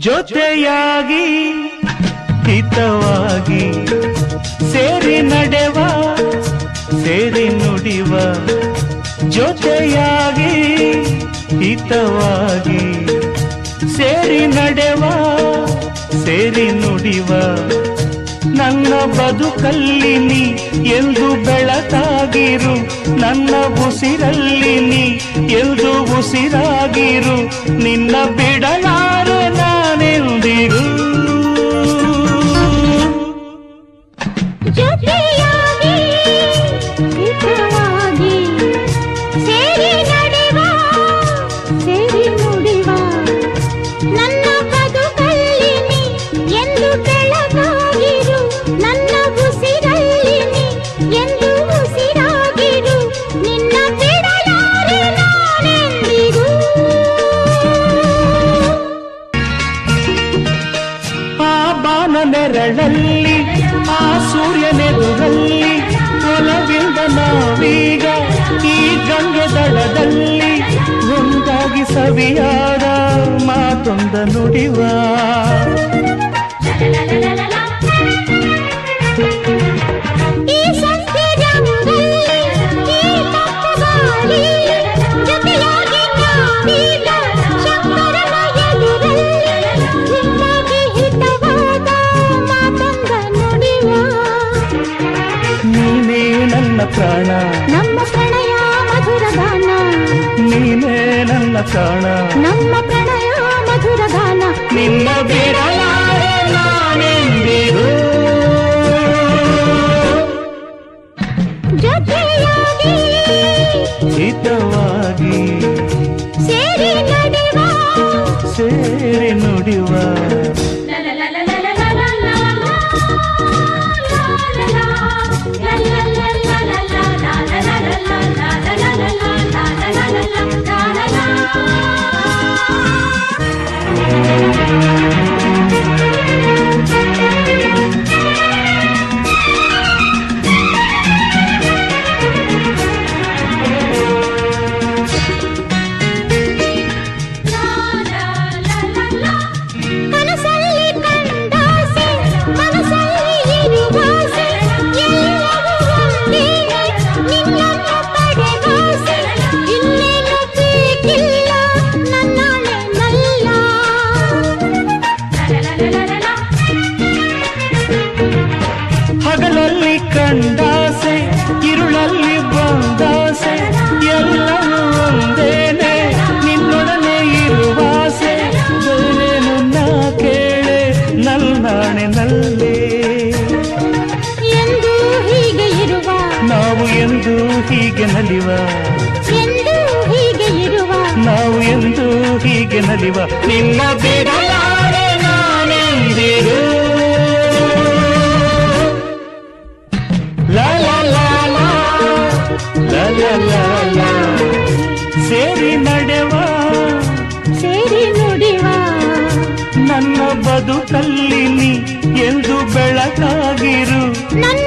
ಜೊತೆಯಾಗಿ ಹಿತವಾಗಿ ಸೇರಿ ನಡೆವ ಸೇರಿ ನುಡಿವ ಜೊತೆಯಾಗಿ ಹಿತವಾಗಿ ಸೇರಿ ನಡೆವ ಸೇರಿ ನುಡಿವ ನನ್ನ ಬದುಕಲ್ಲಿ ನೀ ಎಂದು ಬೆಳಕಾಗಿರು ನನ್ನ ಉಸಿರಲ್ಲಿ ನೀ ಎಂದು ಉಸಿರಾಗಿರು ನಿನ್ನ ಬಿಡಲಾರೆ ನಾನೆಂದಿರು ಜೊತೆಯಾಗಿ ಹಿತವಾಗಿ ಸೇರಿ ನಡೆವ ಸೇರಿ ನುಡಿವ ನನ್ನ ಬದುಕಲ್ಲಿ ನೀ ಎಂದು ಬೆಳಕಾಗಿರು ನನ್ನ ಉಸಿರಲ್ಲಿ ನೀ ಎಂದು ಉಸಿರಾಗಿರು ನಿನ್ನ ಬಿಡಲಾರೆ ನಾನೆಂದಿಗೂ ಆ ಬಾನ ನೆರಳಲ್ಲಿ ಆ ಸೂರ್ಯನೆದುರಲ್ಲಿ ಒಲವಿಂದ ನಾವೀಗ ಈ ಗಂಗೆ ದಡದಲ್ಲಿ ಒಂದಾಗಿ ಸವಿಯಾದ ಮಾತೊಂದ ನುಡಿವ ಈ ಸಂಧ್ಯೆ ರಂಗಲ್ಲಿ ಈ ತಪ್ಪು ಗಾಳಿ ಜೊತೆಯಾಗಿ ನಾವೀಗ ಶಂಕರನ ಎದುರಲ್ಲಿ ನಿನ್ನಾಗಿ ಹಿತವಾದ ಮಾತೊಂದ ನುಡಿವ ನೀನೇ ನನ್ನ ಪ್ರಾಣ ನಮ್ಮ ಪ್ರಣಯ ಮಧುರ ಗಾನ ನೀನೇ ನನ್ನ ಪ್ರಾಣ ನಮ್ಮ ಪ್ರಣಯ ಮಧುರ ಗಾನ ನಿನ್ನ ಬಿಡಲಾರೆ ನಾನೆಂದಿರು ಜೊತೆಯಾಗಿ ಹಿತವಾಗಿ ಸೇರಿ ನಡೆವ ಸೇರಿ ನುಡಿವ ಕನಸಲ್ಲಿ ಕಂಡಾಸೆ ಮನಸ್ಸಲ್ಲಿ ಇರುವಾಸೆ ಎಲ್ಲವೂ ಒಂದೇನೆ ನಿನ್ನನ್ನು ಪಡೆವಾಸೆ ಇನ್ನೇನು ಬೇಕಿಲ್ಲ ನನ್ನಾಳೆ ನಲ್ಲ ಹಗಲಲ್ಲಿ ಕಂಡಾಸೆ ಇರುಳಲ್ಲಿ ಬಂದಾಸೆ ಎಲ್ಲವೂ ಒಂದೇನೆ ನಿನ್ನೊಡನೆ ಇರುವಾಸೆ ಬೇರೇನು ನಾ ಕೇಳೆ ನಲ್ಲಾಣೆ ನಲ್ಲೇ ಎಂದು ಹೀಗೆ ಇರುವ ನಾವು ಎಂದು ಹೀಗೆ ನಲಿವ ಎಂದು ಹೀಗೆ ಇರುವ ನಾವು ಎಂದು ಹೀಗೆ ನಲಿವ ನಿನ್ನ ಬಿಡಲಾರೆ ನಾನೆಂದಿರು ಲಾ ಲಾ ಲಾ ಲಾ ಲಾ ಲಾ ಲಾ ಲಾ ಸೇರಿ ನಡೆವ ಸೇರಿ ನುಡಿವ ನನ್ನ ಬದುಕಲ್ಲಿ ನೀ ಎಂದು ಬೆಳಕಾಗಿರು ನನ್ನ